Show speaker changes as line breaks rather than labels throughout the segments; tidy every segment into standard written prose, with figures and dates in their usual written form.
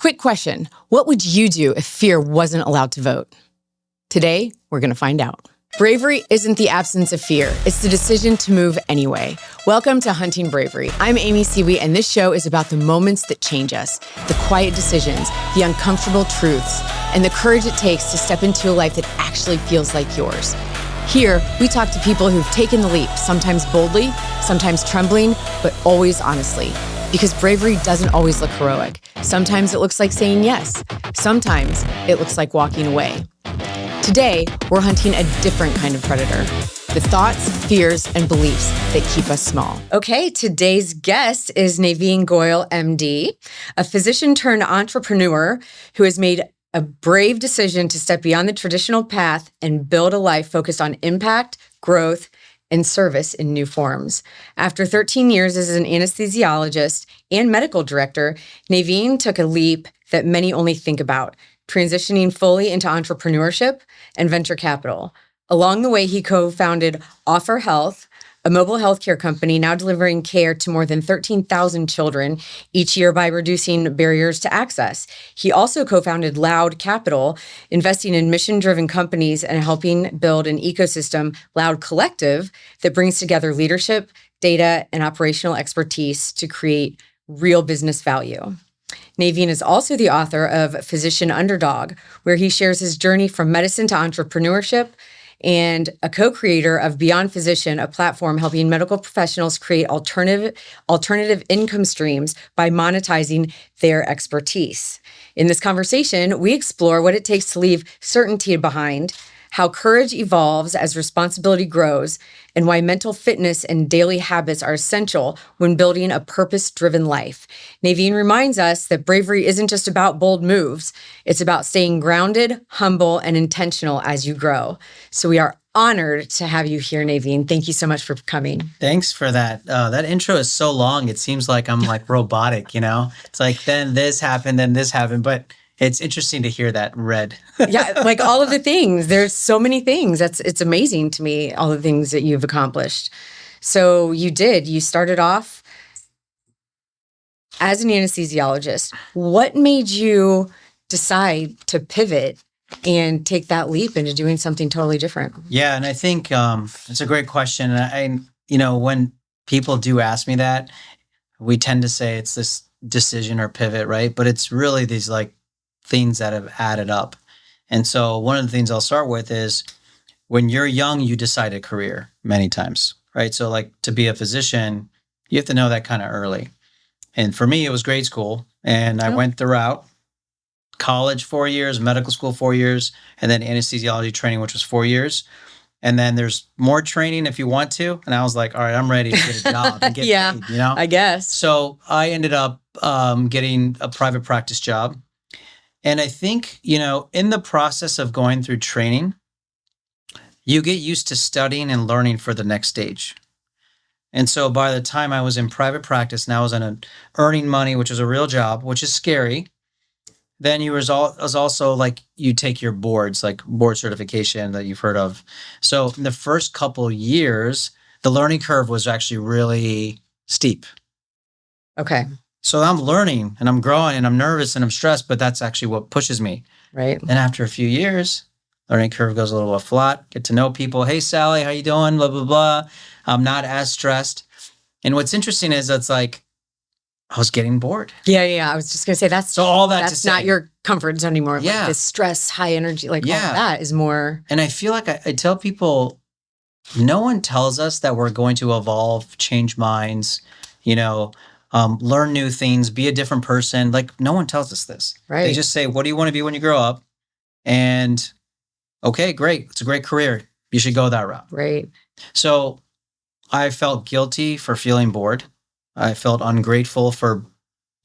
Quick question. What would you do if fear wasn't allowed to vote? Today, we're going to find out. Bravery isn't the absence of fear. It's the decision to move anyway. Welcome to Hunting Bravery. I'm Amy Siewe, and this show is about the moments that change us, the quiet decisions, the uncomfortable truths, and the courage it takes to step into a life that actually feels like yours. Here, we talk to people who've taken the leap, sometimes boldly, sometimes trembling, but always honestly. Because bravery doesn't always look heroic. Sometimes it looks like saying yes. Sometimes it looks like walking away. Today, we're hunting a different kind of predator. The thoughts, fears, and beliefs that keep us small. Okay, today's guest is Navin Goyal, MD, a physician turned entrepreneur who has made a brave decision to step beyond the traditional path and build a life focused on impact, growth, and service in new forms. After 13 years as an anesthesiologist and medical director, Navin took a leap that many only think about, transitioning fully into entrepreneurship and venture capital. Along the way, he co-founded OFFOR Health, a mobile healthcare company now delivering care to more than 13,000 children each year by reducing barriers to access. He also co-founded Loud Capital, investing in mission-driven companies and helping build an ecosystem, Loud Collective, that brings together leadership, data, and operational expertise to create real business value. Navin is also the author of Physician Underdog, where he shares his journey from medicine to entrepreneurship, and a co-creator of Beyond Physician, a platform helping medical professionals create alternative income streams by monetizing their expertise. In this conversation, we explore what it takes to leave certainty behind, how courage evolves as responsibility grows, and why mental fitness and daily habits are essential when building a purpose-driven life. Navin reminds us that bravery isn't just about bold moves. It's about staying grounded, humble, and intentional as you grow. So we are honored to have you here, Navin. Thank you so much for coming.
Thanks for that. That intro is so long. It seems like I'm like robotic, you know? It's like, then this happened, but it's interesting to hear that read.
Yeah, like all of the things. There's so many things. It's amazing to me, all the things that you've accomplished. So you started off as an anesthesiologist. What made you decide to pivot and take that leap into doing something totally different?
Yeah, and I think it's a great question. And when people do ask me that, we tend to say it's this decision or pivot, right? But it's really these like things that have added up. And so one of the things I'll start with is when you're young, you decide a career many times, right? So like to be a physician, you have to know that kind of early. And for me, it was grade school. And I went the route, college 4 years, medical school 4 years, and then anesthesiology training, which was 4 years. And then there's more training if you want to. And I was like, all right, I'm ready to get a job and get paid,
I guess.
So I ended up getting a private practice job. And I think, in the process of going through training, you get used to studying and learning for the next stage. And so by the time I was in private practice and I was earning money, which was a real job, which is scary, then you was also like you take your boards, like board certification that you've heard of. So in the first couple of years, the learning curve was actually really steep.
Okay.
So I'm learning and I'm growing and I'm nervous and I'm stressed, but that's actually what pushes me.
Right.
And after a few years, learning curve goes a little bit flat. Get to know people. Hey, Sally, how you doing? Blah, blah, blah. I'm not as stressed. And what's interesting is it's like I was getting bored.
Yeah. I was just going to say that's not your comfort zone anymore.
Yeah.
Like this stress, high energy, all of that is more.
And I feel like I tell people, no one tells us that we're going to evolve, change minds, learn new things, be a different person. Like no one tells us this.
Right.
They just say, what do you want to be when you grow up? And okay, great. It's a great career. You should go that route.
Right.
So I felt guilty for feeling bored. I felt ungrateful for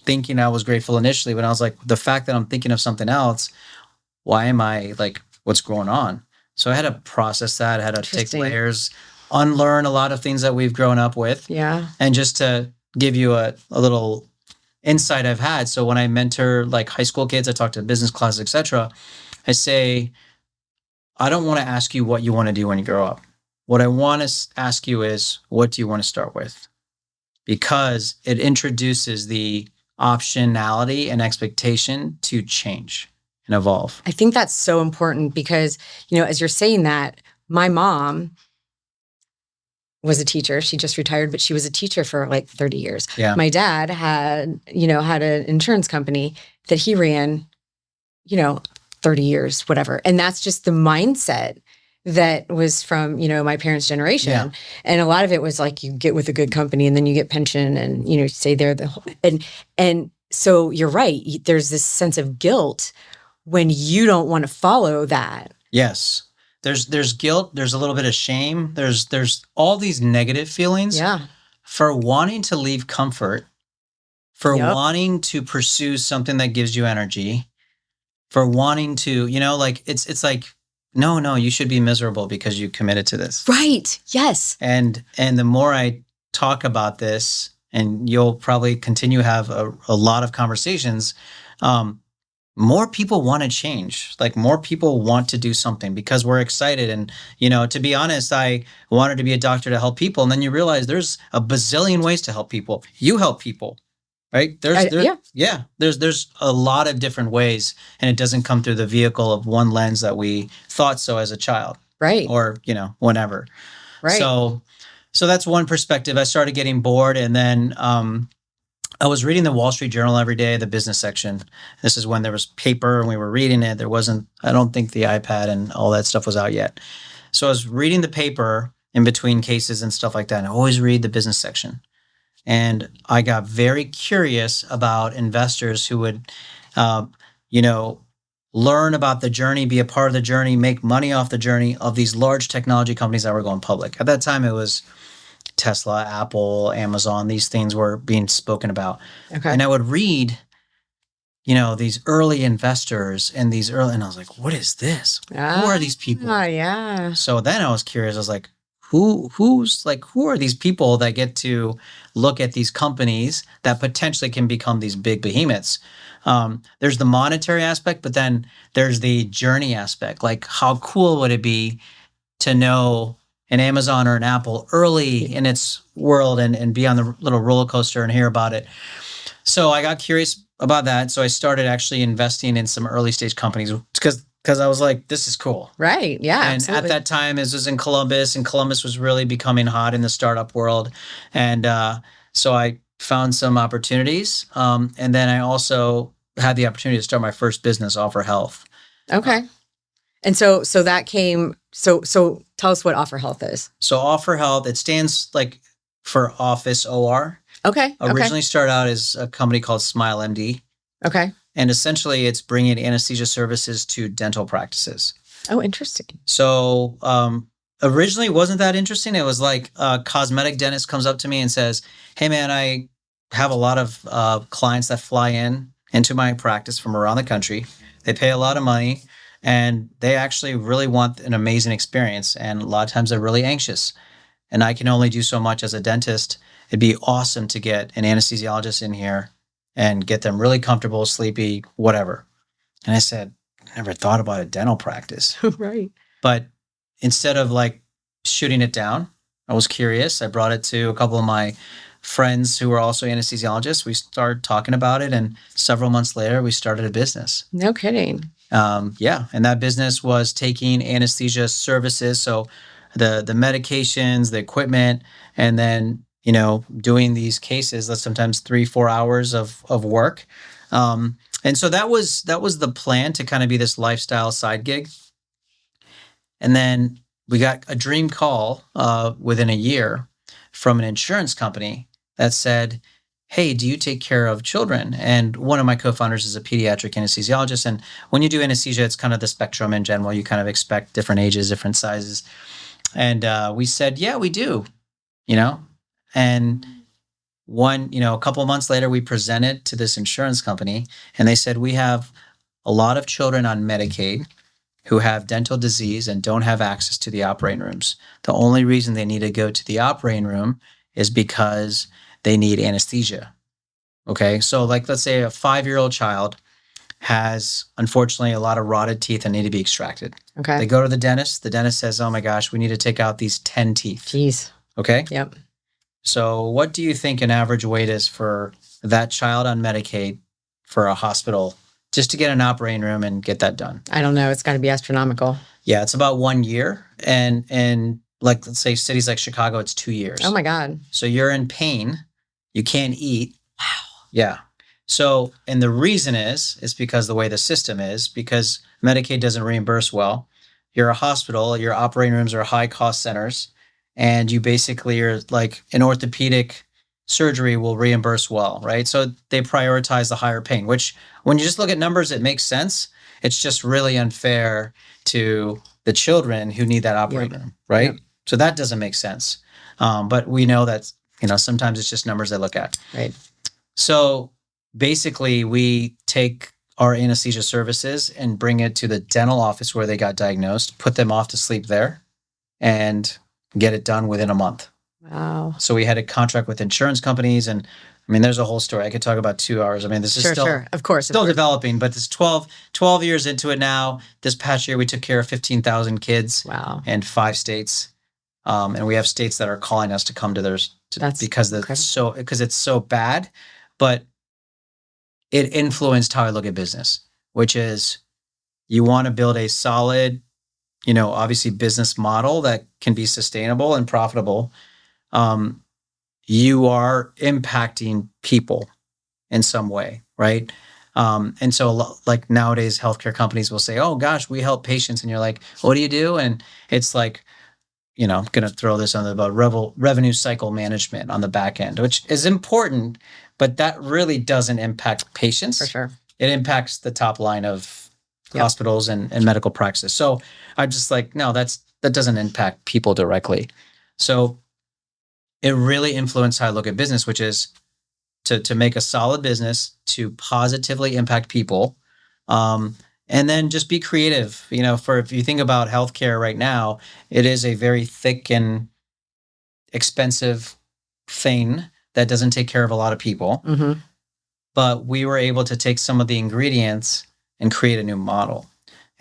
thinking I was grateful initially, but I was like, the fact that I'm thinking of something else, why am I like, what's going on? So I had to process that. I had to take layers, unlearn a lot of things that we've grown up with.
Yeah.
And just to give you a little insight I've had. So when I mentor like high school kids, I talk to business classes, etc. I say, I don't want to ask you what you want to do when you grow up. What I want to ask you is, what do you want to start with? Because it introduces the optionality and expectation to change and evolve.
I think that's so important because, as you're saying that, my mom was a teacher. She just retired, but she was a teacher for like 30 years.
Yeah.
My dad had an insurance company that he ran, 30 years, whatever. And that's just the mindset that was from, my parents' generation.
Yeah.
And a lot of it was like, you get with a good company and then you get pension and, stay there and so you're right. There's this sense of guilt when you don't want to follow that.
Yes. There's guilt. There's a little bit of shame. There's all these negative feelings for wanting to leave comfort, for wanting to pursue something that gives you energy, for wanting to, it's like, no, you should be miserable because you committed to this.
Right. Yes.
And the more I talk about this, and you'll probably continue to have a lot of conversations, more people want to change. Like more people want to do something because we're excited. And, to be honest, I wanted to be a doctor to help people. And then you realize there's a bazillion ways to help people. You help people, right? There's a lot of different ways, and it doesn't come through the vehicle of one lens that we thought so as a child.
Right.
Or, whenever.
Right.
So that's one perspective. I started getting bored, and then, I was reading the Wall Street Journal every day, the business section. This is when there was paper and we were reading it. There wasn't, I don't think the iPad and all that stuff was out yet. So I was reading the paper in between cases and stuff like that. And I always read the business section. And I got very curious about investors who would, learn about the journey, be a part of the journey, make money off the journey of these large technology companies that were going public. At that time, it was Tesla, Apple, Amazon, these things were being spoken about.
Okay.
And I would read, these early investors and and I was like, what is this? Who are these people?
Yeah.
So then I was curious. I was like, who are these people that get to look at these companies that potentially can become these big behemoths? There's the monetary aspect, but then there's the journey aspect. Like, how cool would it be to know an Amazon or an Apple early in its world and be on the little roller coaster and hear about it? So I got curious about that. So I started actually investing in some early stage companies because I was like, this is cool.
Right. Yeah.
And
absolutely.
at that time, it was in Columbus, and Columbus was really becoming hot in the startup world. And so I found some opportunities. And then I also had the opportunity to start my first business, OFFOR Health.
Okay. And so that came, so tell us what OFFOR Health is.
So OFFOR Health, it stands like for Office OR.
Okay.
Originally started out as a company called Smile MD.
Okay.
And essentially it's bringing anesthesia services to dental practices.
Oh, interesting.
So originally it wasn't that interesting. It was like a cosmetic dentist comes up to me and says, hey man, I have a lot of clients that fly into my practice from around the country. They pay a lot of money and they actually really want an amazing experience. And a lot of times they're really anxious. And I can only do so much as a dentist. It'd be awesome to get an anesthesiologist in here and get them really comfortable, sleepy, whatever. And I said, I never thought about a dental practice.
Right.
But instead of like shooting it down, I was curious. I brought it to a couple of my friends who were also anesthesiologists. We started talking about it. And several months later, we started a business.
No kidding.
Yeah. And that business was taking anesthesia services. So the medications, the equipment, and then, doing these cases that's sometimes 3-4 hours of work. And so that was the plan, to kind of be this lifestyle side gig. And then we got a dream call within a year from an insurance company that said, hey, do you take care of children? And one of my co-founders is a pediatric anesthesiologist. And when you do anesthesia, it's kind of the spectrum in general. You kind of expect different ages, different sizes. And we said, yeah, we do, And a couple of months later, we presented to this insurance company, and they said, we have a lot of children on Medicaid who have dental disease and don't have access to the operating rooms. The only reason they need to go to the operating room is because they need anesthesia. Okay. So like, let's say a 5-year-old child has, unfortunately, a lot of rotted teeth that need to be extracted.
Okay.
They go to the dentist. The dentist says, oh my gosh, we need to take out these 10 teeth.
Jeez.
Okay.
Yep.
So what do you think an average wait is for that child on Medicaid for a hospital just to get an operating room and get that done?
I don't know. It's got to be astronomical.
Yeah, it's about 1 year. And like, let's say cities like Chicago, it's 2 years.
Oh my God.
So you're in pain. You can't eat.
Wow.
Yeah. So, and the reason is because the way the system is, because Medicaid doesn't reimburse well. You're a hospital, your operating rooms are high cost centers, and you basically are like an orthopedic surgery will reimburse well, right? So they prioritize the higher pain, which when you just look at numbers, it makes sense. It's just really unfair to the children who need that operating room, right?
Yep.
So that doesn't make sense. But we know that, sometimes it's just numbers they look at.
Right.
So basically, we take our anesthesia services and bring it to the dental office where they got diagnosed, put them off to sleep there, and get it done within a month.
Wow.
So we had a contract with insurance companies, and I mean, there's a whole story. I could talk about 2 hours. I mean, this is still,
of course,
still developing, but this 12 years into it now. This past year, we took care of 15,000 kids.
Wow.
In 5 states. And we have states that are calling us to come to theirs because it's so bad, but it influenced how I look at business, which is you want to build a solid, obviously business model that can be sustainable and profitable. You are impacting people in some way, right? And so like nowadays, healthcare companies will say, oh gosh, we help patients. And you're like, what do you do? And it's like, I'm going to throw this on the revenue cycle management on the back end, which is important, but that really doesn't impact patients.
For sure.
It impacts the top line of hospitals and medical practice. So I'm just like, no, that doesn't impact people directly. So it really influenced how I look at business, which is to make a solid business, to positively impact people, and then just be creative. If you think about healthcare right now, it is a very thick and expensive thing that doesn't take care of a lot of people.
Mm-hmm.
But we were able to take some of the ingredients and create a new model.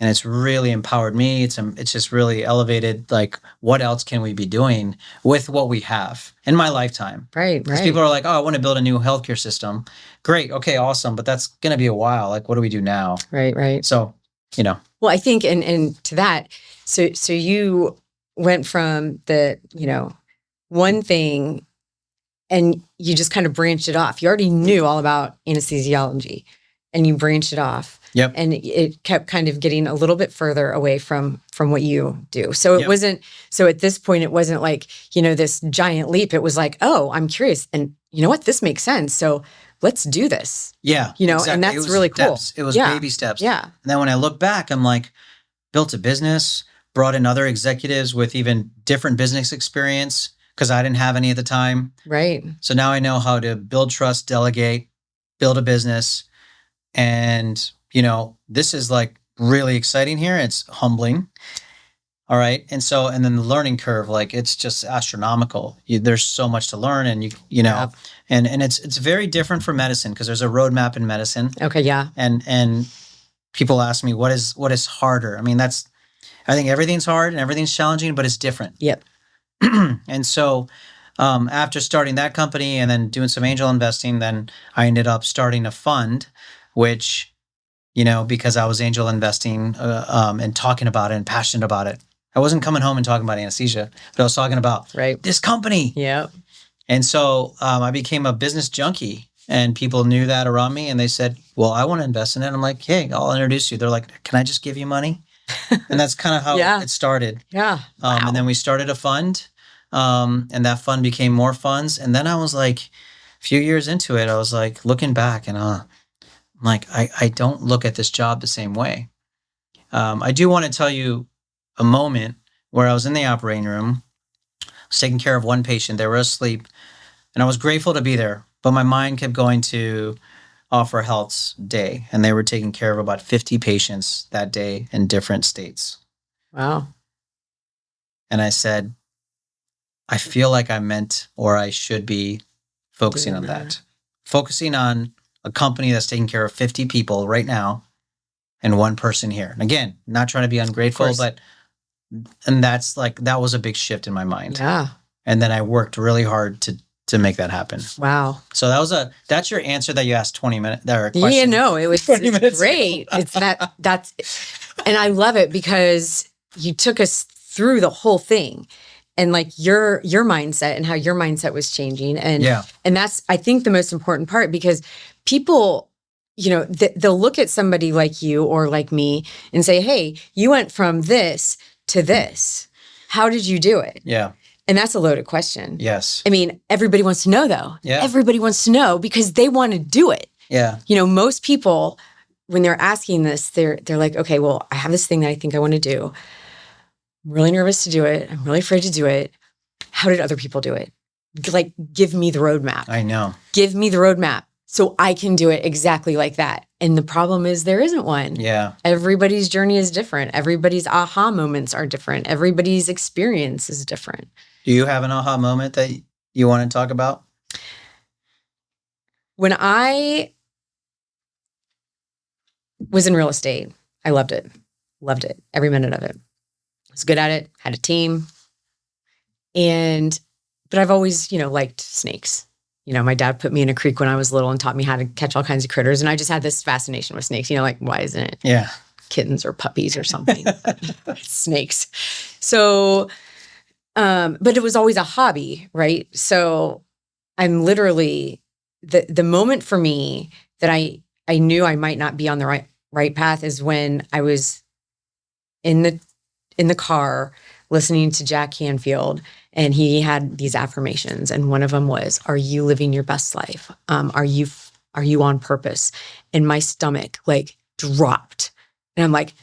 And it's really empowered me. It's just really elevated, like, what else can we be doing with what we have in my lifetime?
Right.
Because people are like, oh, I want to build a new healthcare system. Great. Okay, awesome. But that's going to be a while. Like, what do we do now?
Right.
So,
Well, I think, and to that, so you went from the, one thing and you just kind of branched it off. You already knew all about anesthesiology and you branched it off.
Yep.
And it kept kind of getting a little bit further away from what you do. So it wasn't, so at this point, it wasn't like, this giant leap. It was like, oh, I'm curious. And you know what? This makes sense. So let's do this.
Yeah.
Exactly. And that's really
steps.
cool.
It was baby steps.
Yeah.
And then when I look back, I'm like, built a business, brought in other executives with even different business experience because I didn't have any at the time.
Right.
So now I know how to build trust, delegate, build a business. And, this is like really exciting here. It's humbling. All right. And then the learning curve, like it's just astronomical. There's so much to learn and and it's very different from medicine because there's a roadmap in medicine.
Okay. Yeah.
And people ask me, what is harder? I mean, I think everything's hard and everything's challenging, but it's different.
Yep.
And so after starting that company and then doing some angel investing, then I ended up starting a fund, which, because I was angel investing and talking about it and passionate about it. I wasn't coming home and talking about anesthesia, but I was talking about this company.
Yep.
And so I became a business junkie and people knew that around me and they said, well, I want to invest in it. I'm like, hey, I'll introduce you. They're like, can I just give you money? And that's kind of how it started.
Yeah. Wow.
And then we started a fund and that fund became more funds. And then I was like, a few years into it, I was like looking back and I'm like, I don't look at this job the same way. I do want to tell you a moment where I was in the operating room, I was taking care of one patient. They were asleep and I was grateful to be there, but my mind kept going to OFFOR Health's day and they were taking care of about 50 patients that day in different states.
Wow.
And I said, I feel like I'm meant or I should be focusing on that. Focusing on a company that's taking care of 50 people right now and one person here. And again, not trying to be ungrateful, and that was a big shift in my mind.
Yeah.
And then I worked really hard to to make that happen.
Wow.
So that's your answer that you asked 20 minutes.
Yeah, no, it's
20 minutes
great. It's and I love it because you took us through the whole thing and like your mindset and how your mindset was changing. And that's, I think, the most important part, because people, they'll look at somebody like you or like me and say, hey, you went from this to this. How did you do it?
Yeah.
And that's a loaded question.
Yes.
I mean, everybody wants to know, though.
Yeah.
Everybody wants to know because they want to do it.
Yeah.
Most people, when they're asking this, they're like, okay, well, I have this thing that I think I want to do. I'm really nervous to do it. I'm really afraid to do it. How did other people do it? Like, give me the roadmap.
I know.
Give me the roadmap so I can do it exactly like that. And the problem is there isn't one.
Yeah.
Everybody's journey is different. Everybody's aha moments are different. Everybody's experience is different.
Do you have an aha moment that you want to talk about?
When I was in real estate, I loved it. Loved it. Every minute of it. I was good at it. Had a team. But I've always, liked snakes. My dad put me in a creek when I was little and taught me how to catch all kinds of critters. And I just had this fascination with snakes. Like, why isn't it kittens or puppies or something? Snakes. So, but it was always a hobby, right? So I'm literally, the moment for me that I knew I might not be on the right path is when I was in the car listening to Jack Canfield, and he had these affirmations, and one of them was, "Are you living your best life? Are you on purpose?" And my stomach like dropped, and I'm like,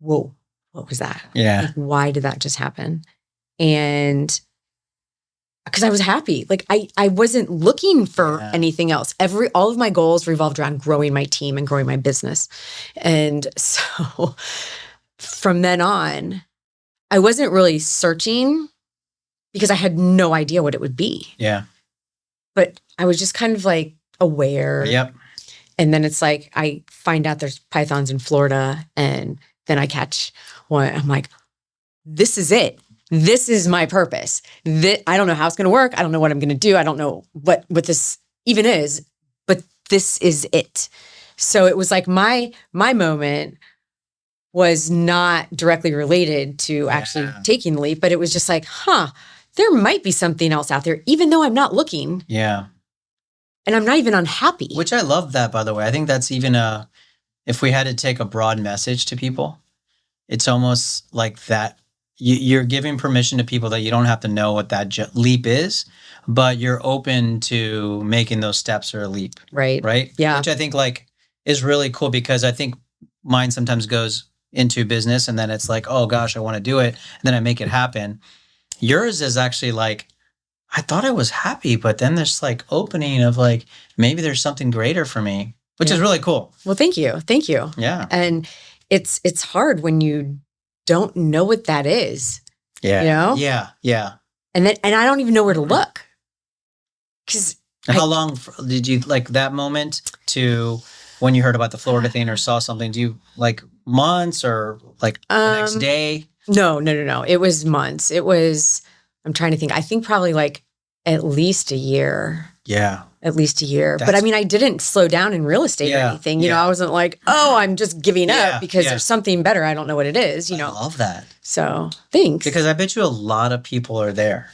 "Whoa, what was that?
Yeah,
like, why did that just happen?" And because I was happy, like I wasn't looking for anything else. All of my goals revolved around growing my team and growing my business, and so from then on, I wasn't really searching because I had no idea what it would be.
Yeah.
But I was just kind of like aware.
Yep.
And then it's like, I find out there's pythons in Florida, and then I catch one. I'm like, this is it. This is my purpose. I don't know how it's going to work. I don't know what I'm going to do. I don't know what this even is, but this is it. So it was like my moment was not directly related to actually taking the leap, but it was just like, there might be something else out there, even though I'm not looking.
Yeah.
And I'm not even unhappy.
Which I love that, by the way. I think that's even if we had to take a broad message to people, it's almost like that. You're giving permission to people that you don't have to know what that leap is, but you're open to making those steps or a leap.
Right.
Right.
Yeah.
Which I think like is really cool, because I think mine sometimes goes into business and then it's like, oh gosh, I want to do it. And then I make it happen. Yours is actually like, I thought I was happy, but then there's like opening of like, maybe there's something greater for me, which is really cool.
Well, thank you. Thank you.
Yeah.
And it's hard when you don't know what that is.
Yeah. Yeah. Yeah.
And I don't even know where to look.
How long did you like that moment to when you heard about the Florida thing or saw something? Do you like months or like the next day?
No. It was months. I'm trying to think. I think probably like at least a year.
Yeah.
At least a year. But I mean, I didn't slow down in real estate or anything. I wasn't like, oh, I'm just giving up because there's something better. I don't know what it is. I
love that.
So thanks.
Because I bet you a lot of people are there.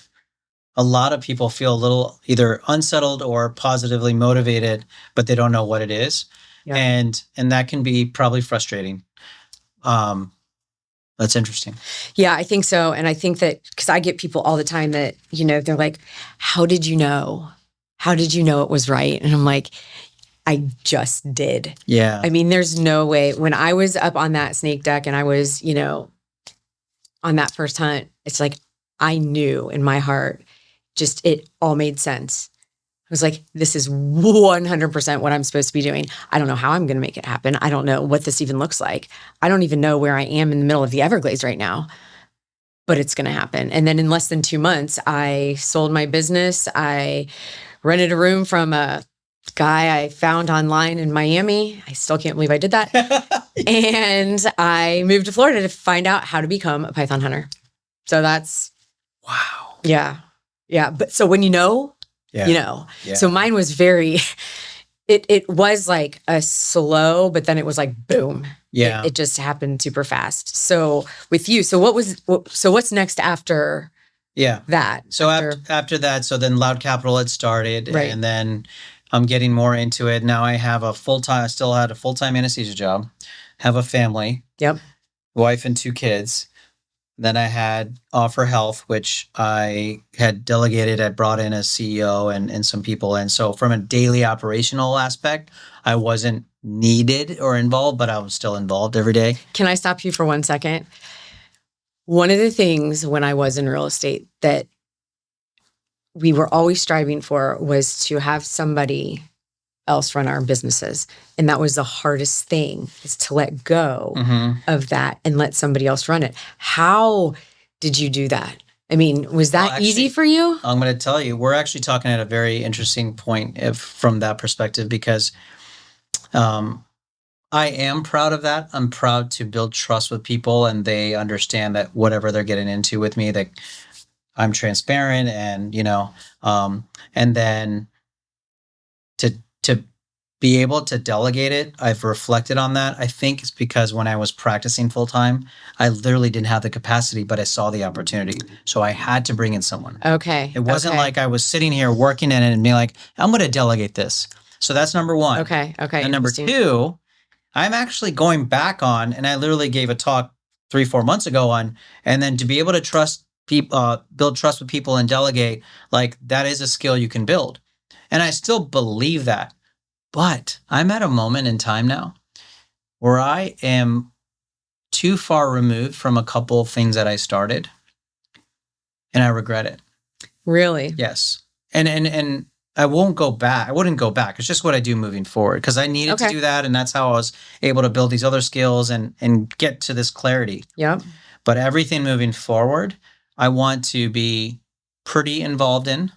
A lot of people feel a little either unsettled or positively motivated, but they don't know what it is. Yeah. And that can be probably frustrating. That's interesting.
Yeah, I think so. And I think that because I get people all the time that, they're like, how did you know? How did you know it was right? And I'm like, I just did.
Yeah.
I mean, there's no way. When I was up on that snake deck and I was, on that first hunt, it's like, I knew in my heart, just it all made sense. I was like, this is 100% what I'm supposed to be doing. I don't know how I'm going to make it happen. I don't know what this even looks like. I don't even know where I am in the middle of the Everglades right now, but it's going to happen. And then in less than 2 months, I sold my business. I rented a room from a guy I found online in Miami. I still can't believe I did that. And I moved to Florida to find out how to become a python hunter. So that's...
Wow.
Yeah. Yeah. But so when you know,
Yeah.
you know?
Yeah.
So mine was very, it was like a slow, but then it was like, boom.
Yeah.
It just happened super fast. So with you, so what's next after
Yeah.
that?
So after that, so then Loud Capital had started,
Right.
and then I'm getting more into it. Now I have I still had a full-time anesthesia job, have a family,
Yep.
wife and 2 kids. Then I had OFFOR Health, which I had delegated. I brought in a CEO and some people. And so from a daily operational aspect, I wasn't needed or involved, but I was still involved every day.
Can I stop you for 1 second? One of the things when I was in real estate that we were always striving for was to have somebody else run our businesses. And that was the hardest thing, is to let go of that and let somebody else run it. How did you do that? I mean, was that easy for you?
I'm going to tell you, we're actually talking at a very interesting point from that perspective, because I am proud of that. I'm proud to build trust with people, and they understand that whatever they're getting into with me, that I'm transparent, and and then to be able to delegate it, I've reflected on that. I think it's because when I was practicing full time, I literally didn't have the capacity, but I saw the opportunity, so I had to bring in someone.
Okay.
It wasn't like I was sitting here working in it and being like, I'm going to delegate this. So that's number one.
Okay.
And number two, I'm actually going back on, and I literally gave a talk 3-4 months ago on, and then to be able to trust people, build trust with people and delegate, like that is a skill you can build. And I still believe that. But I'm at a moment in time now where I am too far removed from a couple of things that I started, and I regret it.
Really?
Yes. And I won't go back. I wouldn't go back. It's just what I do moving forward, because I needed to do that, and that's how I was able to build these other skills and get to this clarity.
Yep.
But everything moving forward, I want to be pretty involved in.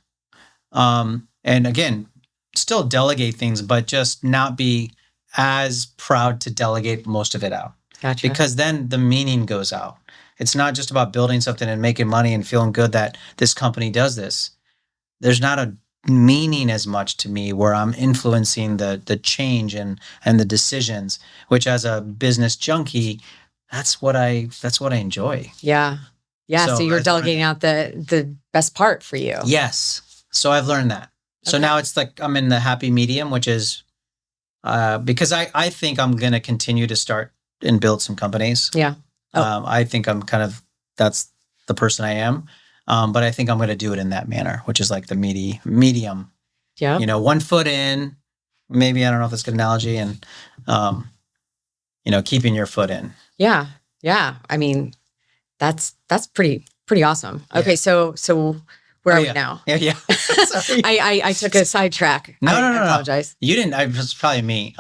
And again, still delegate things, but just not be as proud to delegate most of it out.
Gotcha.
Because then the meaning goes out. It's not just about building something and making money and feeling good that this company does this. There's not a meaning as much to me where I'm influencing the change and the decisions, which as a business junkie, that's what I enjoy.
Yeah. Yeah. So you're delegating out the best part for you.
Yes. So I've learned that. So now it's like I'm in the happy medium, which is because I think I'm going to continue to start and build some companies.
Yeah.
I think I'm that's the person I am. But I think I'm going to do it in that manner, which is like the medium. Yeah. 1 foot in, maybe, I don't know if that's a good analogy, and, keeping your foot in.
Yeah. Yeah. I mean, that's pretty awesome. Okay. So where are we now?
Yeah. Sorry.
I took a sidetrack.
No.
I apologize.
You didn't. It was probably me.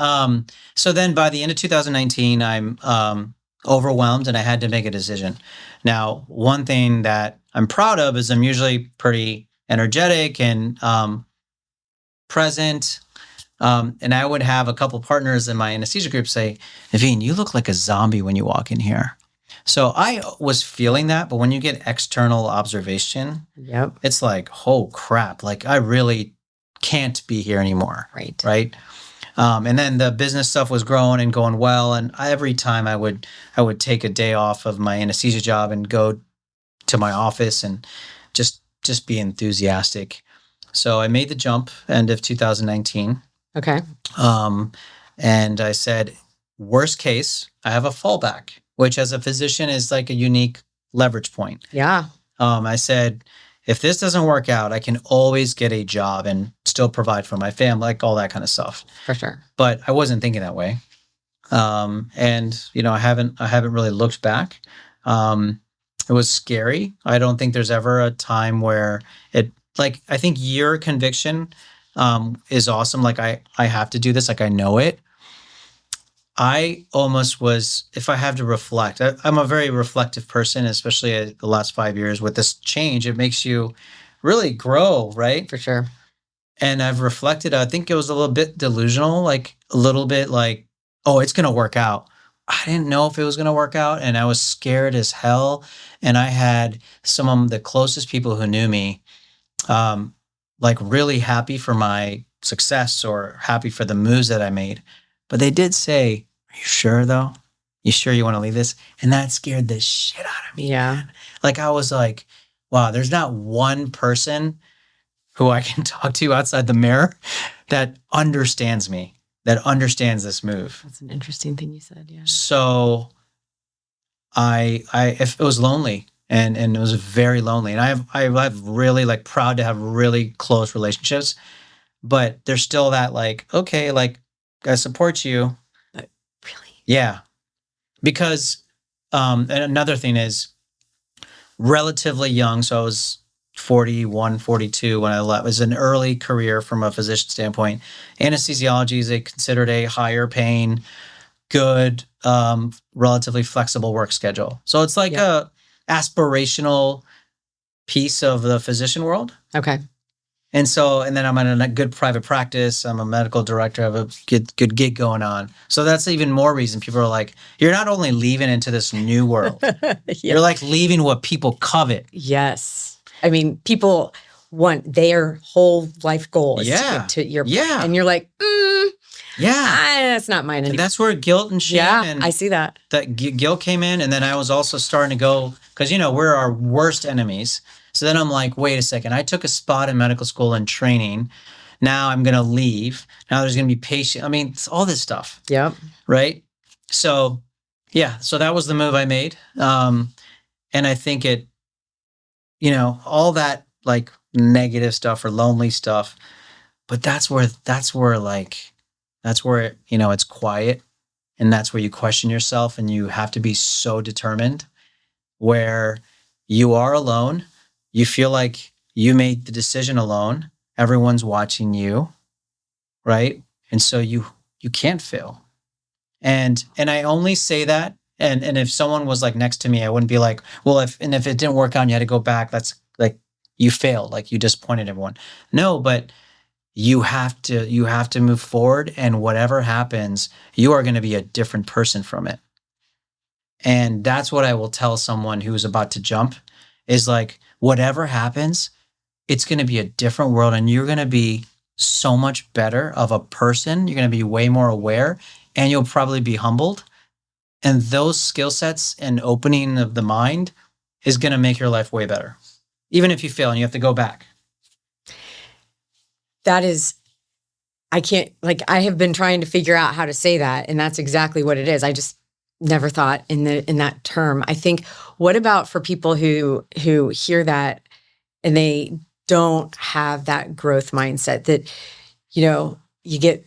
So then by the end of 2019, I'm overwhelmed, and I had to make a decision. Now, one thing that I'm proud of is I'm usually pretty energetic and present. And I would have a couple partners in my anesthesia group say, Navin, you look like a zombie when you walk in here. So I was feeling that, but when you get external observation, it's like, oh crap, like I really can't be here anymore. Right. And then the business stuff was growing and going well. And every time I would take a day off of my anesthesia job and go to my office and just be enthusiastic. So I made the jump end of 2019.
Okay.
And I said, worst case, I have a fallback, which as a physician is like a unique leverage point.
Yeah.
I said, if this doesn't work out, I can always get a job and still provide for my family, like all that kind of stuff.
For sure.
But I wasn't thinking that way. And I haven't really looked back. It was scary. I don't think there's ever a time where I think your conviction is awesome. Like I have to do this. Like I know it. I almost was, if I have to reflect, I'm a very reflective person, especially the last 5 years with this change. It makes you really grow, right?
For sure.
And I've reflected, I think it was a little bit delusional, like a little bit like, oh, it's going to work out. I didn't know if it was going to work out, and I was scared as hell. And I had some of the closest people who knew me like really happy for my success or happy for the moves that I made. But they did say, "Are you sure though? You sure you want to leave this?" And that scared the shit out of me.
Yeah.
Man. Like I was like, wow, there's not one person who I can talk to outside the mirror that understands me, that understands this move.
That's an interesting thing you said. Yeah.
So if it was lonely and it was very lonely. And I've really like proud to have really close relationships, but there's still that like, okay, like I support you.
But really?
Yeah. Because, and another thing is relatively young. So I was 41, 42 when I left. It was an early career from a physician standpoint. Anesthesiology is considered a higher paying, good, relatively flexible work schedule. So it's like a aspirational piece of the physician world.
Okay.
And then I'm in a good private practice. I'm a medical director. I have a good gig going on. So that's even more reason people are like, you're not only leaving into this new world, you're like leaving what people covet.
Yes. I mean, people want their whole life goal is to get to your, and you're like, that's not mine anymore.
And that's where guilt and shame and
I see that
guilt came in. And then I was also starting to go, because, we're our worst enemies. So then I'm like, wait a second. I took a spot in medical school and training. Now I'm going to leave. Now there's going to be patient. I mean, it's all this stuff.
Yep.
Right. So, so that was the move I made. And I think it, all that like negative stuff or lonely stuff, but that's where it's quiet. And that's where you question yourself and you have to be so determined where you are alone. You feel like you made the decision alone. Everyone's watching you, right? And so you can't fail. And I only say that, and if someone was like next to me, I wouldn't be like, well, if it didn't work out and you had to go back, that's like you failed, like you disappointed everyone. No, but you have to move forward, and whatever happens, you are going to be a different person from it. And that's what I will tell someone who's about to jump is like, whatever happens, it's going to be a different world and you're going to be so much better of a person. You're going to be way more aware and you'll probably be humbled. And those skill sets and opening of the mind is going to make your life way better. Even if you fail and you have to go back.
That is, I have been trying to figure out how to say that. And that's exactly what it is. I just never thought in that term. I think, what about for people who hear that and they don't have that growth mindset that, you get,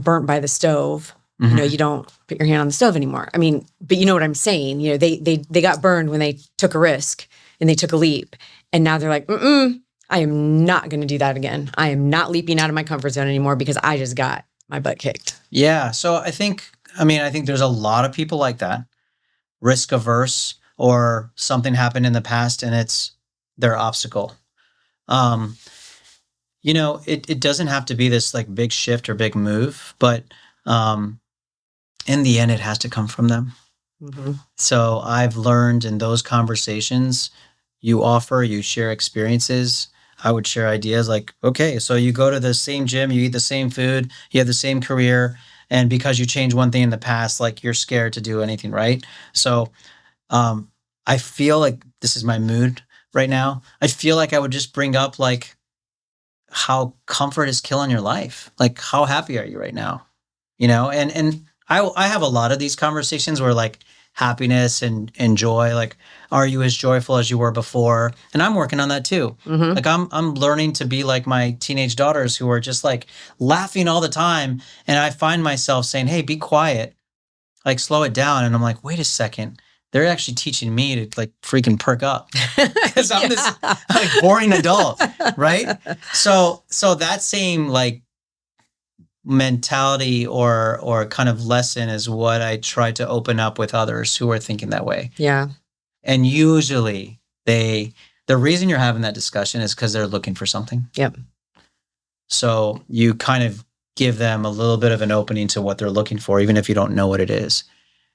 burnt by the stove,
Mm-hmm.
you don't put your hand on the stove anymore. I mean, but you know what I'm saying? They got burned when they took a risk and they took a leap. And now they're like, I am not going to do that again. I am not leaping out of my comfort zone anymore because I just got my butt kicked.
Yeah. So I think there's a lot of people like that, risk averse, or something happened in the past and it's their obstacle. It doesn't have to be this like big shift or big move, but in the end, it has to come from them.
Mm-hmm.
So I've learned in those conversations, you share experiences. I would share ideas like, okay, so you go to the same gym, you eat the same food, you have the same career. And because you changed one thing in the past, like you're scared to do anything, right? So I feel like this is my mood right now. I feel like I would just bring up like how comfort is killing your life. Like, how happy are you right now? And I have a lot of these conversations where like happiness and joy, like, are you as joyful as you were before? And I'm working on that too.
Mm-hmm.
Like I'm learning to be like my teenage daughters who are just like laughing all the time. And I find myself saying, hey, be quiet, like slow it down. And I'm like, wait a second. They're actually teaching me to like freaking perk up because I'm this like boring adult. Right. So that same like mentality or kind of lesson is what I try to open up with others who are thinking that way.
Yeah.
And usually the reason you're having that discussion is because they're looking for something.
Yep. So
you kind of give them a little bit of an opening to what they're looking for, even if you don't know what it is,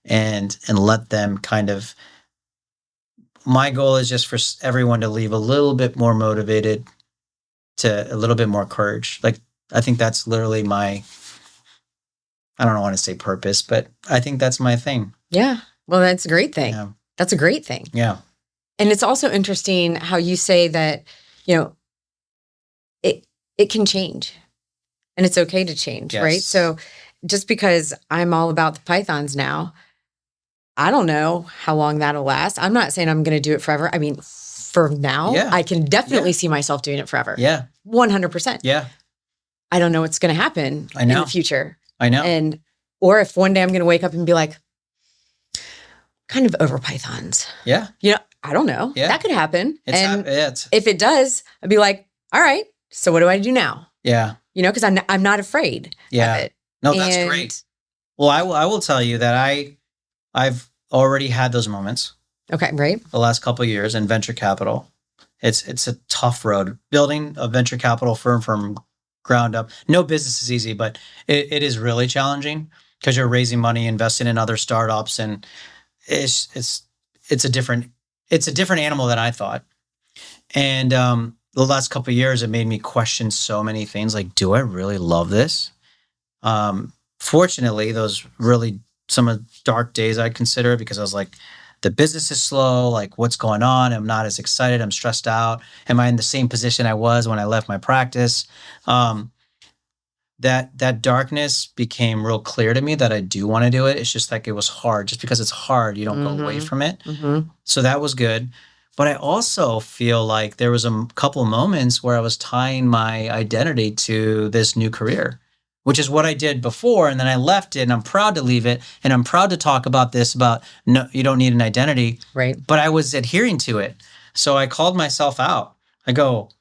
and let them kind of, my goal is just for everyone to leave a little bit more motivated, to a little bit more courage. Like, I think that's literally my, I don't want to say purpose, but I think that's my thing.
Yeah. Well, that's a great thing.
Yeah.
That's a great thing.
Yeah.
And it's also interesting how you say that, it can change and it's okay to change,
Yes.
right? So just because I'm all about the pythons now, I don't know how long that'll last. I'm not saying I'm going to do it forever. I mean, for now,
Yeah.
I can definitely see myself doing it forever.
Yeah.
100%.
Yeah.
I don't know what's going to happen in the future.
I know.
And, or if one day I'm going to wake up and be like, kind of over pythons.
Yeah.
I don't know.
Yeah.
That could happen.
It's
If it does, I'd be like, all right, so what do I do now?
Yeah.
Because I'm not afraid of it.
No, that's great. Well, I will tell you that I've already had those moments.
Okay, right.
The last couple of years in venture capital. It's a tough road. Building a venture capital firm from ground up. No business is easy, but it is really challenging because you're raising money, investing in other startups, and it's a different animal than I thought. And the last couple of years, it made me question so many things. Like, do I really love this? Fortunately, those really some of the dark days I consider, because I was like, the business is slow. Like, what's going on? I'm not as excited. I'm stressed out. Am I in the same position I was when I left my practice? That darkness became real clear to me that I do want to do it. It's just like, it was hard. Just because it's hard, you don't go away from it.
Mm-hmm.
So that was good. But I also feel like there was a couple of moments where I was tying my identity to this new career, which is what I did before. And then I left it, and I'm proud to leave it. And I'm proud to talk about this, about no, you don't need an identity.
Right.
But I was adhering to it. So I called myself out. I go,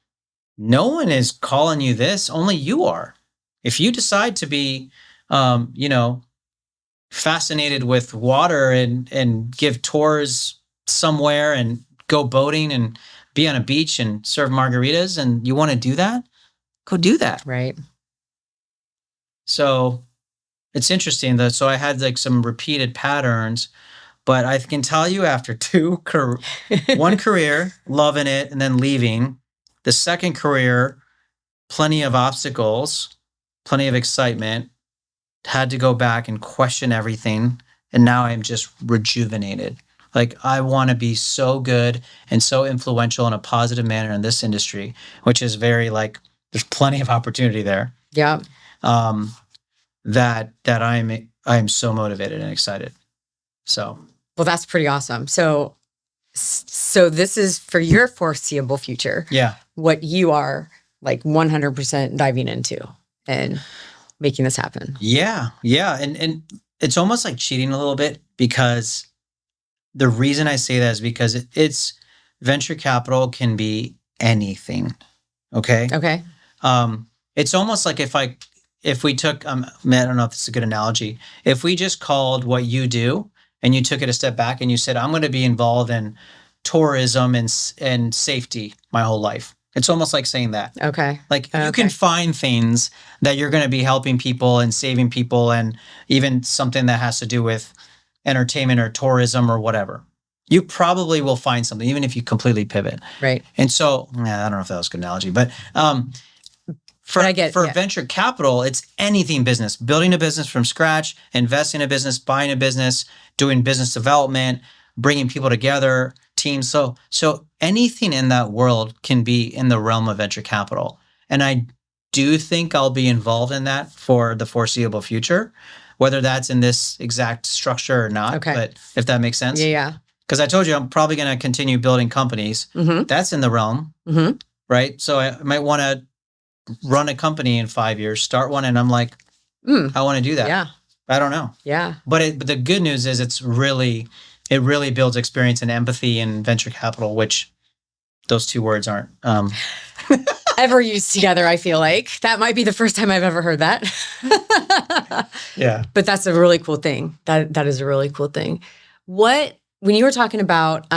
no one is calling you this, only you are. If you decide to be, fascinated with water and give tours somewhere and go boating and be on a beach and serve margaritas, and you want to do that, go do that.
Right.
So it's interesting that, so I had like some repeated patterns, but I can tell you after one career, loving it and then leaving, the second career, plenty of obstacles, plenty of excitement, had to go back and question everything. And now I'm just rejuvenated. Like, I want to be so good and so influential in a positive manner in this industry, which is very like, there's plenty of opportunity there.
Yeah.
That I am so motivated and excited. So,
well, that's pretty awesome. So this is for your foreseeable future.
Yeah.
What you are like 100% diving into and making this happen.
Yeah. Yeah. And it's almost like cheating a little bit, because the reason I say that is because it's venture capital can be anything. Okay.
Okay.
It's almost like if we took, I don't know if this is a good analogy. If we just called what you do and you took it a step back and you said, I'm going to be involved in tourism and safety my whole life. It's almost like saying that.
Okay.
Like, you can find things that you're going to be helping people and saving people, and even something that has to do with entertainment or tourism or whatever. You probably will find something, even if you completely pivot.
Right.
And so, I don't know if that was a good analogy, but for venture capital, it's anything business. Building a business from scratch, investing in a business, buying a business, doing business development, bringing people together, teams. So anything in that world can be in the realm of venture capital. And I do think I'll be involved in that for the foreseeable future, whether that's in this exact structure or not.
Okay.
But if that makes sense.
Yeah.
Because I told you I'm probably going to continue building companies.
Mm-hmm.
That's in the realm, right? So I might want to run a company in 5 years, start one, and I'm like, I want to do that.
Yeah.
I don't know.
Yeah.
But the good news is it really builds experience and empathy in venture capital, which those two words aren't
ever used together. I feel like that might be the first time I've ever heard that.
Yeah.
But that's a really cool thing. That is a really cool thing. When you were talking about,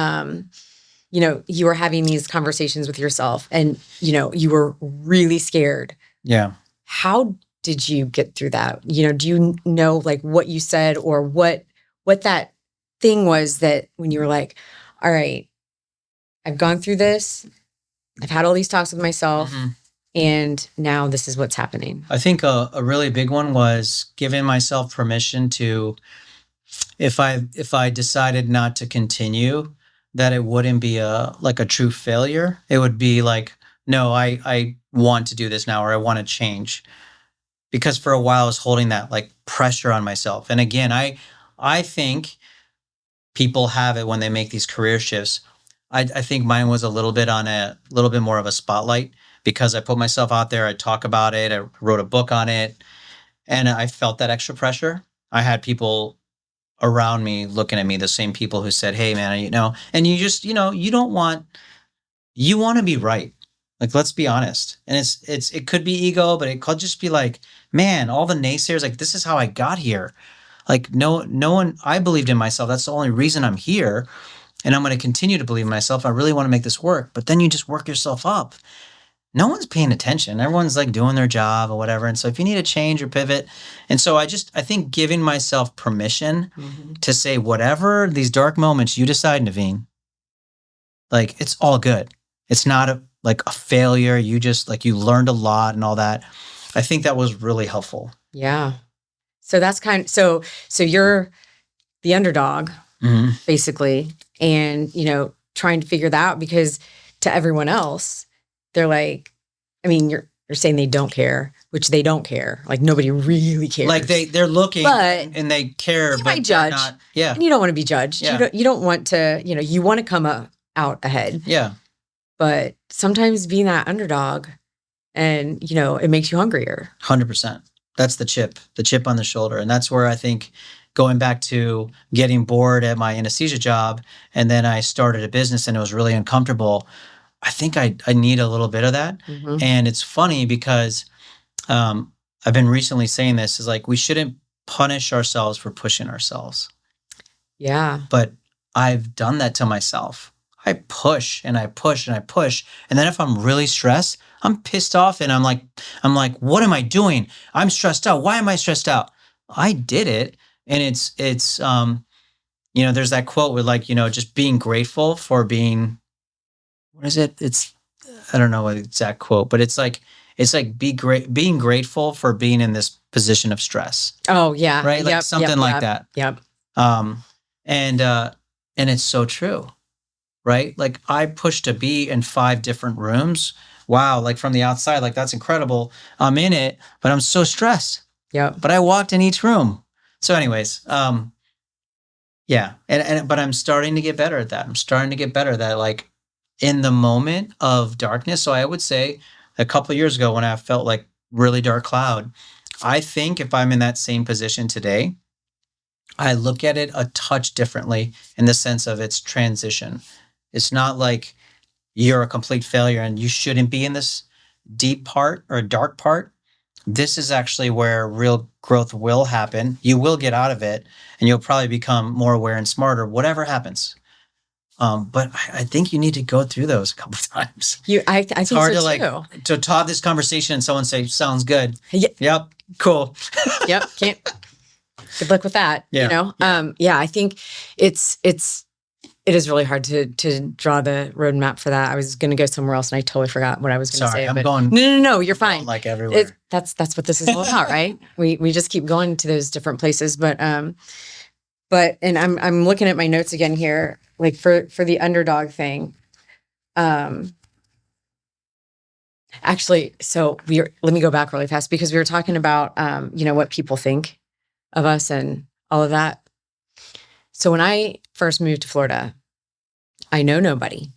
you were having these conversations with yourself and, you were really scared.
Yeah.
How did you get through that? Do you know like what you said or what that thing was that when you were like, all right, I've gone through this, I've had all these talks with myself, And now this is what's happening.
I think a really big one was giving myself permission to, if I decided not to continue, that it wouldn't be a true failure. It would be like, no, I want to do this now, or I want to change. Because for a while I was holding that like pressure on myself. And again, I think people have it when they make these career shifts. I think mine was a little bit more of a spotlight, because I put myself out there. I talk about it. I wrote a book on it, and I felt that extra pressure. I had people around me looking at me, the same people who said, "Hey man, and you just, you want to be right. Like, let's be honest." And it could be ego, but it could just be like, man, all the naysayers, like, this is how I got here. Like, no one, I believed in myself. That's the only reason I'm here. And I'm going to continue to believe in myself. I really want to make this work. But then you just work yourself up. No one's paying attention. Everyone's like doing their job or whatever. And so if you need to change or pivot. And so I think giving myself permission to say, whatever these dark moments you decide, Navin, like, it's all good. It's not a failure. You just you learned a lot and all that. I think that was really helpful.
Yeah. So that's so you're the underdog, basically, and, trying to figure that out, because to everyone else, they're like, I mean, you're saying they don't care, which they don't care. Like, nobody really cares.
Like they're looking, but and they care,
you
but
might judge.
Not, yeah.
And you don't want to be judged.
Yeah.
You don't want to, you want to come out ahead.
Yeah.
But sometimes being that underdog, and, it makes you hungrier.
100%. That's the chip on the shoulder. And that's where I think, going back to getting bored at my anesthesia job, and then I started a business and it was really uncomfortable. I think I need a little bit of that. And it's funny because I've been recently saying this, is like, we shouldn't punish ourselves for pushing ourselves.
Yeah.
But I've done that to myself. I push and I push and I push. And then if I'm really stressed, I'm pissed off, and I'm like, what am I doing? I'm stressed out. Why am I stressed out? I did it. And it's there's that quote with just being grateful for being, what is it? I don't know what exact quote, but it's like being grateful for being in this position of stress.
Oh yeah.
Right. Like something like that.
Yep.
And it's so true. Right? Like, I pushed to be in 5 different rooms. Wow. Like, from the outside, like, that's incredible. I'm in it, but I'm so stressed.
Yeah.
But I walked in each room. So anyways, yeah. But I'm starting to get better at that. I'm starting to get better at that, like, in the moment of darkness. So I would say a couple of years ago, when I felt like really dark cloud, I think if I'm in that same position today, I look at it a touch differently, in the sense of its transition. It's not like you're a complete failure and you shouldn't be in this deep part or dark part. This is actually where real growth will happen. You will get out of it, and you'll probably become more aware and smarter, whatever happens. But I think you need to go through those a couple of times.
I think it's hard so
to have this conversation and someone say, "Sounds good."
Yep.
Cool.
Yep. Good luck with that.
Yeah.
I think it is really hard to draw the roadmap for that. I was going to go somewhere else, and I totally forgot what I was going to say.
I'm going.
No, you're fine.
Like everywhere.
That's what this is all about, right? We just keep going to those different places, but and I'm looking at my notes again here, like for the underdog thing. Actually, let me go back really fast, because we were talking about what people think of us and all of that. So when I first moved to Florida, I know nobody.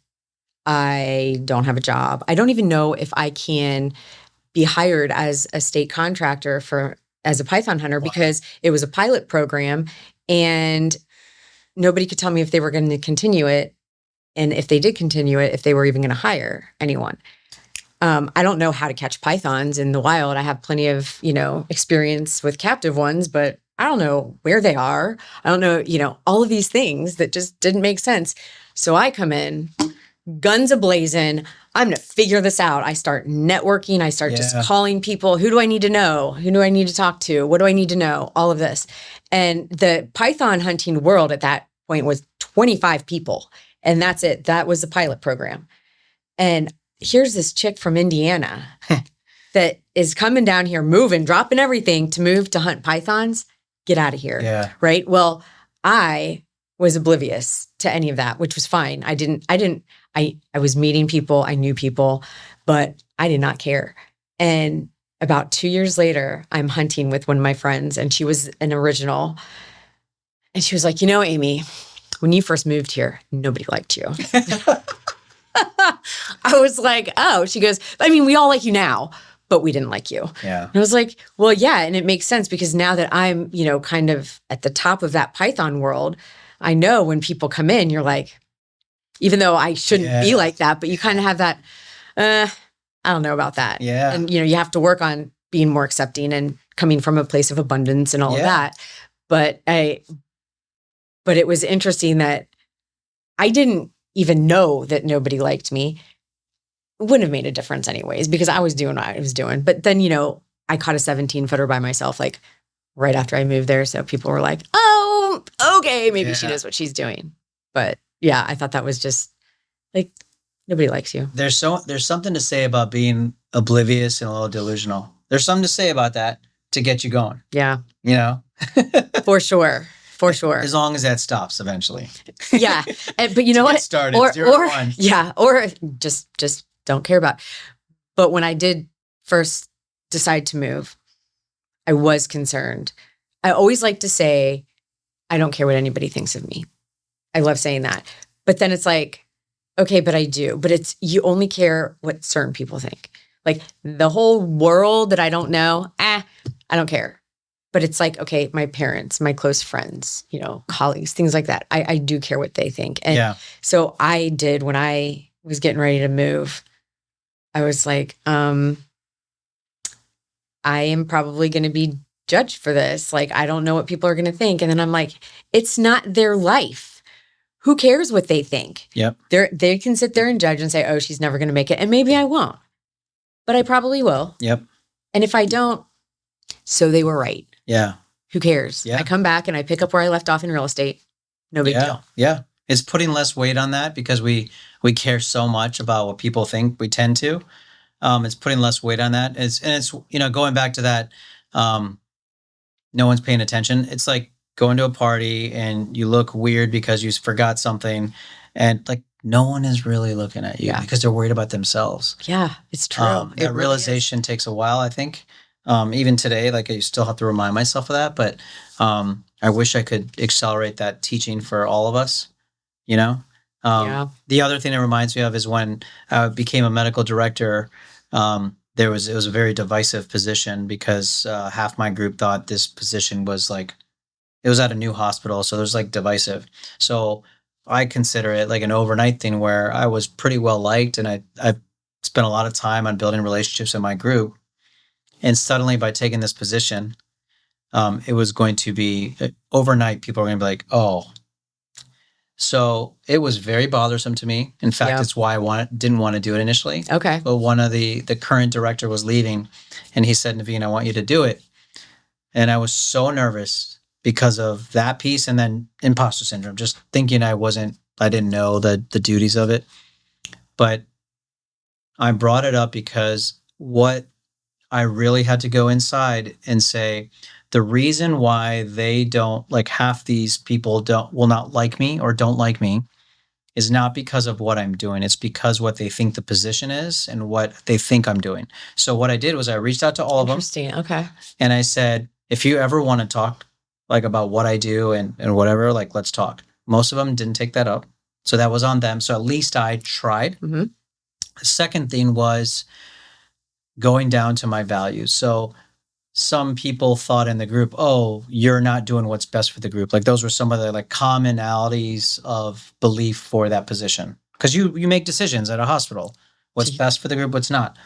I don't have a job. I don't even know if I can be hired as a state contractor as a Python hunter, because it was a pilot program and nobody could tell me if they were going to continue it. And if they did continue it, if they were even going to hire anyone. I don't know how to catch pythons in the wild. I have plenty of, experience with captive ones, but I don't know where they are. I don't know, all of these things that just didn't make sense. So I come in, guns a-blazing. I'm going to figure this out. I start networking. I start just calling people. Who do I need to know? Who do I need to talk to? What do I need to know? All of this. And the python hunting world at that point was 25 people. And that's it. That was the pilot program. And here's this chick from Indiana that is coming down here, moving, dropping everything to move to hunt pythons. Get out of here.
Yeah.
Right. Well, I was oblivious to any of that, which was fine. I was meeting people, I knew people, but I did not care. And about 2 years later, I'm hunting with one of my friends, and she was an original. And she was like, Amy, when you first moved here, nobody liked you. I was like, oh, she goes, I mean, we all like you now, but we didn't like you.
Yeah.
And I was like, well, yeah. And it makes sense because now that I'm, kind of at the top of that Python world, I know when people come in, you're like, even though I shouldn't be like that, but you kind of have that, I don't know about that.
Yeah.
And, you have to work on being more accepting and coming from a place of abundance and all of that. But it was interesting that I didn't even know that nobody liked me. It wouldn't have made a difference anyways, because I was doing what I was doing. But then, I caught a 17-footer by myself, like right after I moved there. So people were like, oh, okay, maybe she knows what she's doing. But yeah, I thought that was just like, nobody likes you.
There's something to say about being oblivious and a little delusional. There's something to say about that to get you going.
Yeah.
For
sure. For sure.
As long as that stops eventually.
Yeah. But you know what?
Started, or
just don't care about. But when I did first decide to move, I was concerned. I always like to say, I don't care what anybody thinks of me. I love saying that. But then it's like, okay, but I do. But you only care what certain people think. Like the whole world that I don't know, I don't care. But it's like, okay, my parents, my close friends, colleagues, things like that. I do care what they think. And so I did when I was getting ready to move, I was like, I am probably going to be judged for this. Like, I don't know what people are going to think. And then I'm like, it's not their life. Who cares what they think?
Yep.
They can sit there and judge and say, oh, she's never going to make it. And maybe I won't, but I probably will.
Yep.
And if I don't, so they were right.
Yeah.
Who cares?
Yeah.
I come back and I pick up where I left off in real estate. No big deal.
Yeah. It's putting less weight on that because we care so much about what people think. We tend to. It's putting less weight on that. It's going back to that, no one's paying attention. It's like going to a party and you look weird because you forgot something, and like no one is really looking at you because they're worried about themselves.
Yeah, it's true.
That realization takes a while, I think. Even today, like I still have to remind myself of that, but I wish I could accelerate that teaching for all of us, The other thing it reminds me of is when I became a medical director, it was a very divisive position because half my group thought this position was like, it was at a new hospital. So there's like divisive. So I consider it like an overnight thing where I was pretty well liked and I spent a lot of time on building relationships in my group. And suddenly by taking this position, it was going to be overnight. People are going to be like, oh. So it was very bothersome to me. In fact, it's why I didn't want to do it initially.
Okay.
But one of the current director was leaving and he said, Navin, I want you to do it. And I was so nervous because of that piece and then imposter syndrome, just thinking I didn't know the duties of it. But I brought it up because what I really had to go inside and say, the reason why they don't, like half these people will not like me or don't like me is not because of what I'm doing. It's because what they think the position is and what they think I'm doing. So what I did was I reached out to all of them.
Interesting. Okay.
And I said, if you ever want to talk like about what I do and whatever, like let's talk. Most of them didn't take that up. So that was on them. So at least I tried.
Mm-hmm.
The second thing was going down to my values. So some people thought in the group, oh, you're not doing what's best for the group. Like those were some of the like commonalities of belief for that position. Because you make decisions at a hospital. What's best for the group, what's not.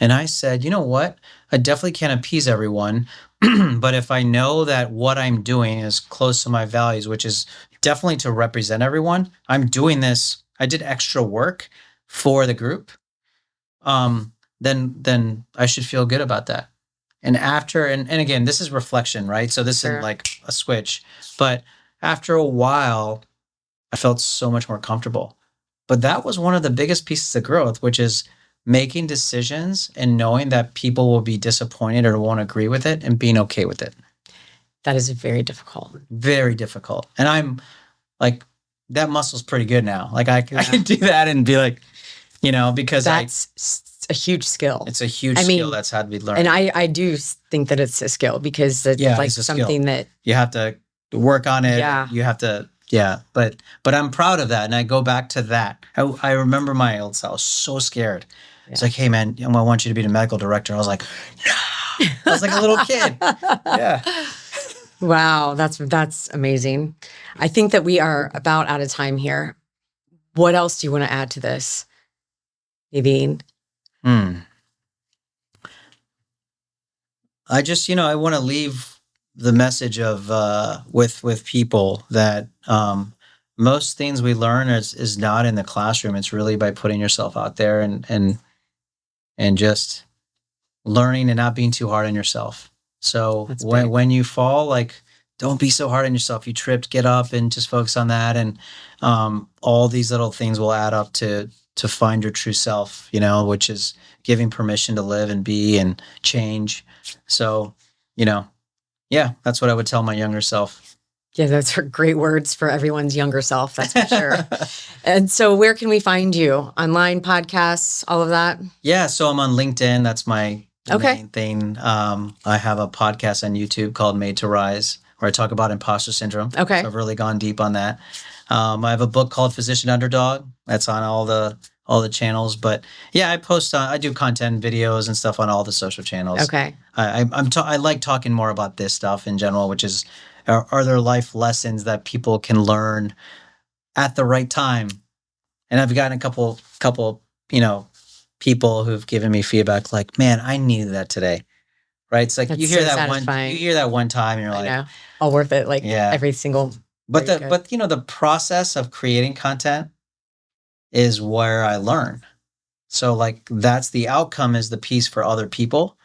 And I said, you know what? I definitely can't appease everyone. But if I know that what I'm doing is close to my values, which is definitely to represent everyone, I'm doing this. I did extra work for the group. Then I should feel good about that. And after, and again, this is reflection, right? So this isn't like a switch, but after a while, I felt so much more comfortable. But that was one of the biggest pieces of growth, which is making decisions and knowing that people will be disappointed or won't agree with it and being okay with it.
That is very difficult.
Very difficult. And I'm like, that muscle's pretty good now. Like I can do that and be like, because
that's a huge skill.
It's a huge skill that's had to be learned.
And I do think that it's a skill because it's like something that
you have to work on it.
Yeah.
You have to, but I'm proud of that. And I go back to that. I remember my old self. I was so scared. Yeah. It's like, hey man, I want you to be the medical director. I was like, no. I was like a little kid. Yeah.
Wow. That's amazing. I think that we are about out of time here. What else do you want to add to this, Navin?
I just, I want to leave the message of with people that most things we learn is not in the classroom. It's really by putting yourself out there and just learning and not being too hard on yourself. So when you fall, like, don't be so hard on yourself. You tripped, get up and just focus on that. And all these little things will add up to find your true self, which is giving permission to live and be and change. So, that's what I would tell my younger self.
Yeah, those are great words for everyone's younger self, that's for sure. And so where can we find you? Online, podcasts, all of that?
Yeah, so I'm on LinkedIn. That's my main thing. I have a podcast on YouTube called Made to Rise, where I talk about imposter syndrome.
Okay.
So I've really gone deep on that. I have a book called Physician Underdog. That's on all the channels. But yeah, I do content videos and stuff on all the social channels.
Okay.
I like talking more about this stuff in general, which is, are there life lessons that people can learn at the right time? And I've gotten a couple, people who've given me feedback like, man, I needed that today. Right. It's like
That's
you hear
so
that one time and you're like,
I know. All worth it. Like every single.
But the process of creating content is where I learn. So like that's the outcome is the piece for other people.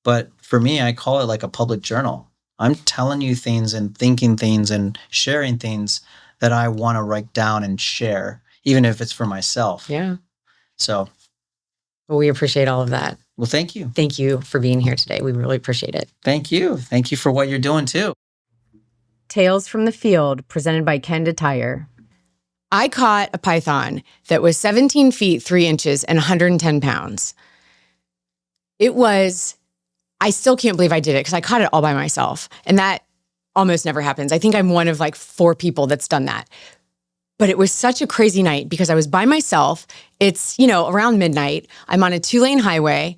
But for me, I call it like a public journal. I'm telling you things and thinking things and sharing things that I want to write down and share, even if it's for myself.
Yeah.
So.
Well, we appreciate all of that.
Well, thank you.
Thank you for being here today. We really appreciate it.
Thank you. Thank you for what you're doing too.
Tales from the Field, presented by Kenda Tire. I caught a python that was 17 feet, 3 inches and 110 pounds. I still can't believe I did it because I caught it all by myself. And that almost never happens. I think I'm one of like 4 people that's done that. But it was such a crazy night because I was by myself. It's, around midnight. I'm on a 2-lane highway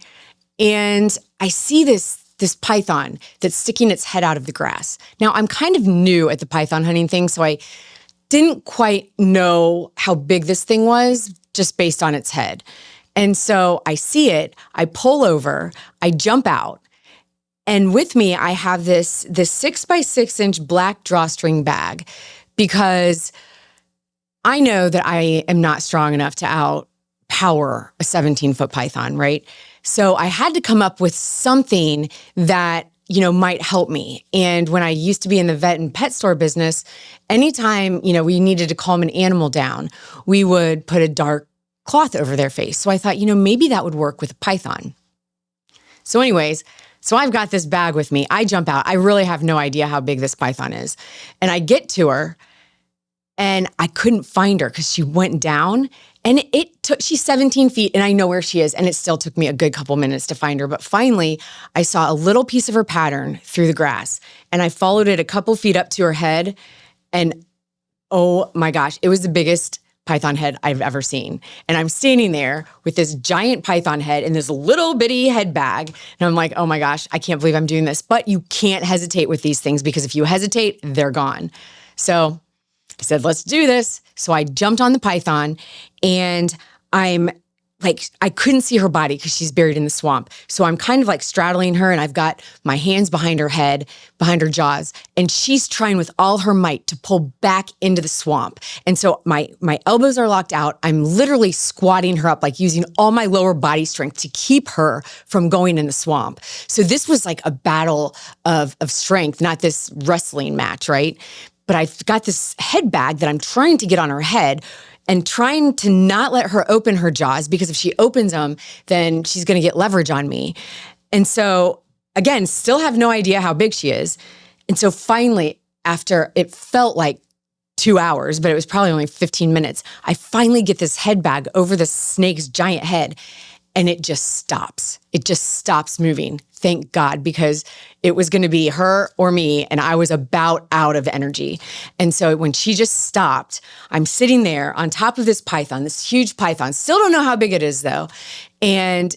and I see this python that's sticking its head out of the grass. Now, I'm kind of new at the python hunting thing, so I didn't quite know how big this thing was just based on its head. And so I see it, I pull over, I jump out, and with me, I have this 6x6 inch black drawstring bag because I know that I am not strong enough to outpower a 17-foot python, right? So I had to come up with something that, might help me. And when I used to be in the vet and pet store business, anytime, we needed to calm an animal down, we would put a dark cloth over their face. So I thought, maybe that would work with a python. So anyways, I've got this bag with me. I jump out. I really have no idea how big this python is. And I get to her and I couldn't find her because she went down and she's 17 feet and I know where she is. And it still took me a good couple minutes to find her. But finally, I saw a little piece of her pattern through the grass and I followed it a couple feet up to her head. And oh my gosh, it was the biggest python head I've ever seen. And I'm standing there with this giant python head in this little bitty head bag. And I'm like, oh my gosh, I can't believe I'm doing this. But you can't hesitate with these things because if you hesitate, they're gone. So I said, let's do this. So I jumped on the python and I couldn't see her body because she's buried in the swamp. So I'm kind of like straddling her and I've got my hands behind her head, behind her jaws, and she's trying with all her might to pull back into the swamp. And so my elbows are locked out. I'm literally squatting her up, like using all my lower body strength to keep her from going in the swamp. So this was like a battle of strength, not this wrestling match, right? But I've got this head bag that I'm trying to get on her head. and trying to not let her open her jaws, because if she opens them, then she's going to get leverage on me. And so again, still have no idea how big she is. And so finally, after it felt like 2 hours, but it was probably only 15 minutes, I finally get this head bag over the snake's giant head, and it just stops. It just stops moving. Thank God, because it was going to be her or me, and I was about out of energy. And so when she just stopped, I'm sitting there on top of this python, this huge python. Still don't know how big it is though. And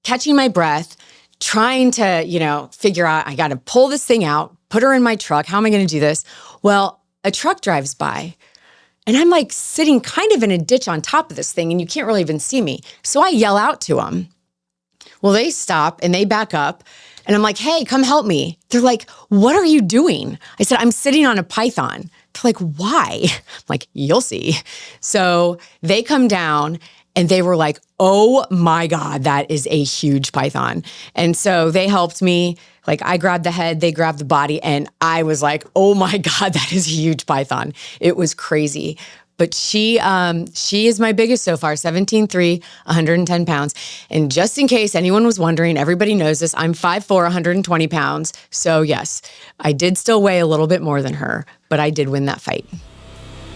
catching my breath, trying to, figure out, I got to pull this thing out, put her in my truck. How am I going to do this? Well, a truck drives by, and I'm like sitting kind of in a ditch on top of this thing, and you can't really even see me. So I yell out to them. Well, they stop and they back up, and I'm like, hey, come help me. They're like, what are you doing? I said, I'm sitting on a python. They're like, why? I'm like, you'll see. So they come down, and they were like, oh my God, that is a huge python. And so they helped me. Like, I grabbed the head, they grabbed the body, and I was like, oh my God, that is a huge python. It was crazy. But she is my biggest so far, 17.3, 110 pounds. And just in case anyone was wondering, everybody knows this, I'm 5'4", 120 pounds. So yes, I did still weigh a little bit more than her, but I did win that fight.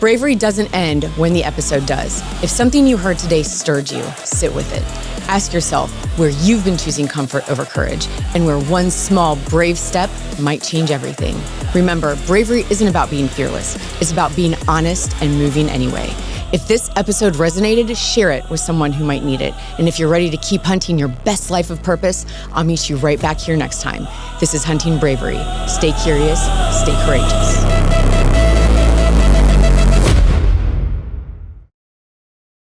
Bravery doesn't end when the episode does. If something you heard today stirred you, sit with it. Ask yourself where you've been choosing comfort over courage, and where one small, brave step might change everything. Remember, bravery isn't about being fearless. It's about being honest and moving anyway. If this episode resonated, share it with someone who might need it. And if you're ready to keep hunting your best life of purpose, I'll meet you right back here next time. This is Hunting Bravery. Stay curious, stay courageous.